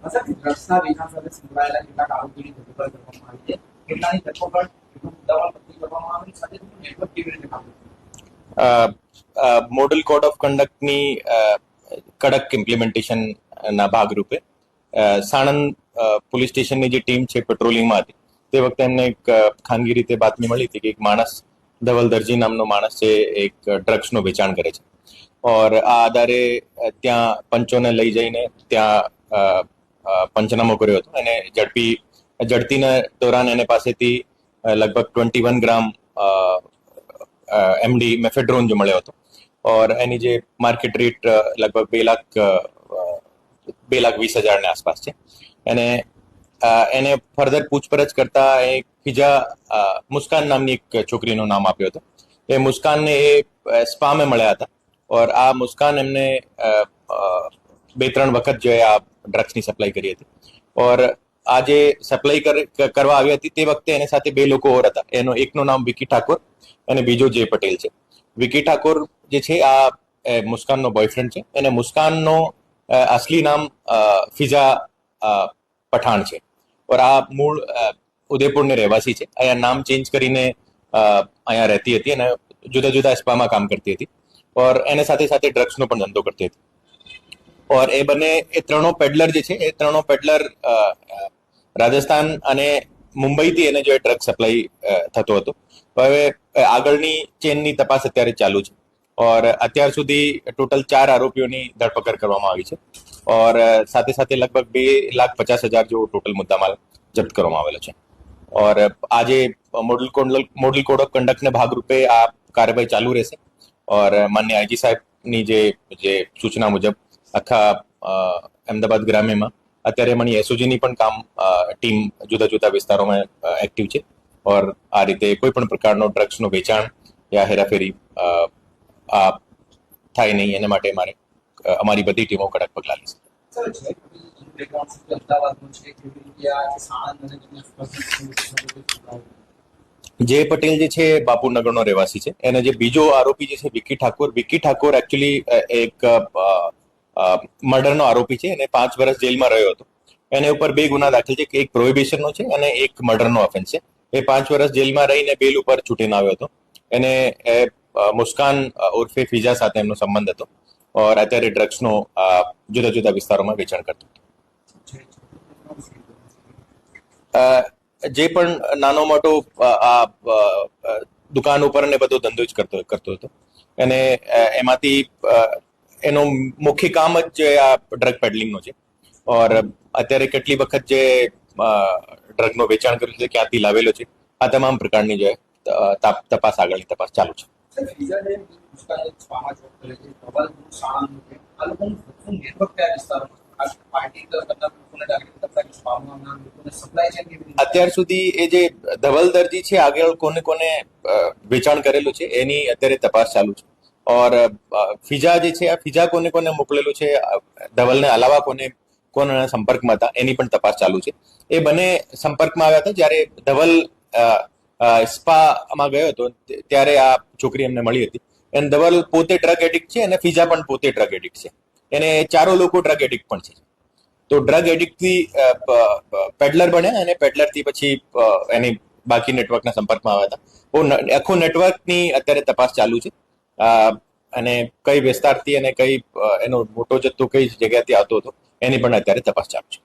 રસ્તા વિધાન સાથે સંકળાયેલા કેટલાક આરોપીની ધરપકડ કરવામાં આવી છે. કેટલાની ધરપકડ મુદ્દામાં નક્કી કરવામાં આવી સાથે નેટવર્ક કેવી રીતે કામ કરે? મોડલ કોડ ઓફ કન્ડક્ટની કડક ઇમ્પ્લિમેન્ટેશન ના ભાગરૂપે સાણંદ પોલીસ સ્ટેશનની જે ટીમ છે પેટ્રોલિંગમાં હતી તે વખતે એમને એક ખાનગી રીતે બાતમી મળી હતી કે એક માણસ ધવલ દરજી નામનો માણસ છે એક ડ્રગ્સનું વેચાણ કરે છે ઓર આ આધારે ત્યાં પંચોને લઈ જઈને ત્યાં પંચનામો કર્યો હતો અને ઝડપીના દોરાન એને પાસેથી લગભગ 21 ગ્રામ એમડી મેફેડ્રોન જો મળ્યો હતો और એની જે માર્કેટ રેટ લગભગ 2,20,000 આસપાસ છે અને એને ફર્ધર પૂછપરછ કરતા એક બીજા મુસ્કાન નામની એક છોકરીનું નામ આપ્યું હતું. એ મુસ્કાનને એ સ્પામે મળ્યા હતા ઓર આ મુસ્કાન એમને 2-3 વખત જો આ ડ્રગ્સની સપ્લાય કરી હતી ઓર આ જે સપ્લાય કરવા આવી હતી તે વખતે એની સાથે 2 લોકો ઓર હતા. એનો એકનું નામ વિકી ઠાકોર અને બીજો જય પટેલ છે. વિકી ઠાકોર જે છે આ મુસ્કાનનો બોયફ્રેન્ડ છે અને મુસ્કાનનો અસલી નામ ફિઝા પઠાણ છે ઓર આ મૂળ ઉદયપુરની રહેવાસી છે. અહીંયા નામ ચેન્જ કરીને અહીંયા રહેતી હતી અને જુદા જુદા સ્પામાં કામ કરતી હતી ઓર એને સાથે સાથે ડ્રગ્સનો પણ ધંધો કરતી હતી ઓર એ ત્રણો પેડલર જે છે એ ત્રણો પેડલર રાજસ્થાન અને મુંબઈથી એને જો ડ્રગ સપ્લાય થતો હતો. હવે આગળની ચેનની તપાસ અત્યારે ચાલુ છે ઓર અત્યાર સુધી ટોટલ 4 આરોપીઓની ધરપકડ કરવામાં આવી છે ઓર સાથે સાથે લગભગ 2,50,000 જેવો ટોટલ મુદ્દામાલ જપ્ત કરવામાં આવેલો છે ઓર આજે મોડલ કોડ ઓફ કન્ડક્ટના ભાગરૂપે આ કાર્યવાહી ચાલુ રહેશે ઓર માન્ય આઈજી સાહેબની જે સૂચના મુજબ આખા અમદાવાદ ગ્રામ્યમાં અત્યારે મારી એસઓજીની પણ ટીમ જુદા જુદા વિસ્તારોમાં એક્ટિવ છે ઓર આ રીતે કોઈ પણ પ્રકારનો ડ્રગ્સનો વેચાણ યા હેરાફેરી થાય નહીં એના માટે અમારી બધી ટીમો કડક પગલાં લેશે. જય પટેલ જે છે બાપુનગરનો રહેવાસી છે. એને જે બીજો આરોપી જે છે વિકી ઠાકોર એકચ્યુઅલી એક મર્ડરનો આરોપી છે અને 5 વર્ષ જેલમાં રહ્યો હતો. એના ઉપર 2 ગુના દાખલ છે, એક પ્રોહિબિશનનો છે અને એક મર્ડરનો ઓફેન્સ છે. એ 5 વર્ષ જેલમાં રહીને બેલ ઉપર છૂટીને આવ્યો હતો. એને મુસ્કાન ઉર્ફે ફિઝા સાથે એમનો સંબંધ હતો ઓર અત્યારે ડ્રગ્સનો જુદા જુદા વિસ્તારોમાં વેચાણ કરતો હતો. જે પણ નાનો મોટો આ દુકાન ઉપર ને બધો ધંધો જ કરતો હતો અને એમાંથી એનો મુખ્ય કામ જ આ ડ્રગ પેડલિંગનો છે ઓર અત્યારે કેટલી વખત જે ડ્રગનો વેચાણ કર્યું છે ક્યાંથી લાવેલો છે આ તમામ પ્રકારની જે આગળની તપાસ ચાલુ છે. અત્યાર સુધી એ જે ધવલ દરજી છે આગળ કોને વેચાણ કરેલું છે એની અત્યારે તપાસ ચાલુ છે ઓર ફિઝા જે છે આ ફિઝા કોને મોકલેલું છે ધવલને અલાવા કોના સંપર્કમાં હતા એની પણ તપાસ ચાલુ છે. એ બંને સંપર્કમાં આવ્યા હતા જ્યારે ધવલ સ્પામાં ગયો હતો ત્યારે આ છોકરી એમને મળી હતી. અને ધવલ પોતે ડ્રગ એડિક્ટ છે અને ફિઝા પણ પોતે ડ્રગ એડિક્ટ છે. એને 4 લોકો ડ્રગ એડિક્ટ પણ છે. તો ડ્રગ એડિક્ટથી પેડલર બન્યા અને પેડલરથી પછી એની બાકી નેટવર્કના સંપર્કમાં આવ્યા હતા. આખું નેટવર્કની અત્યારે તપાસ ચાલુ છે અને કઈ વિસ્તારથી અને એનો મોટો જથ્થો કઈ જગ્યાથી આવતો હતો એની પણ અત્યારે તપાસ ચાલુ છે.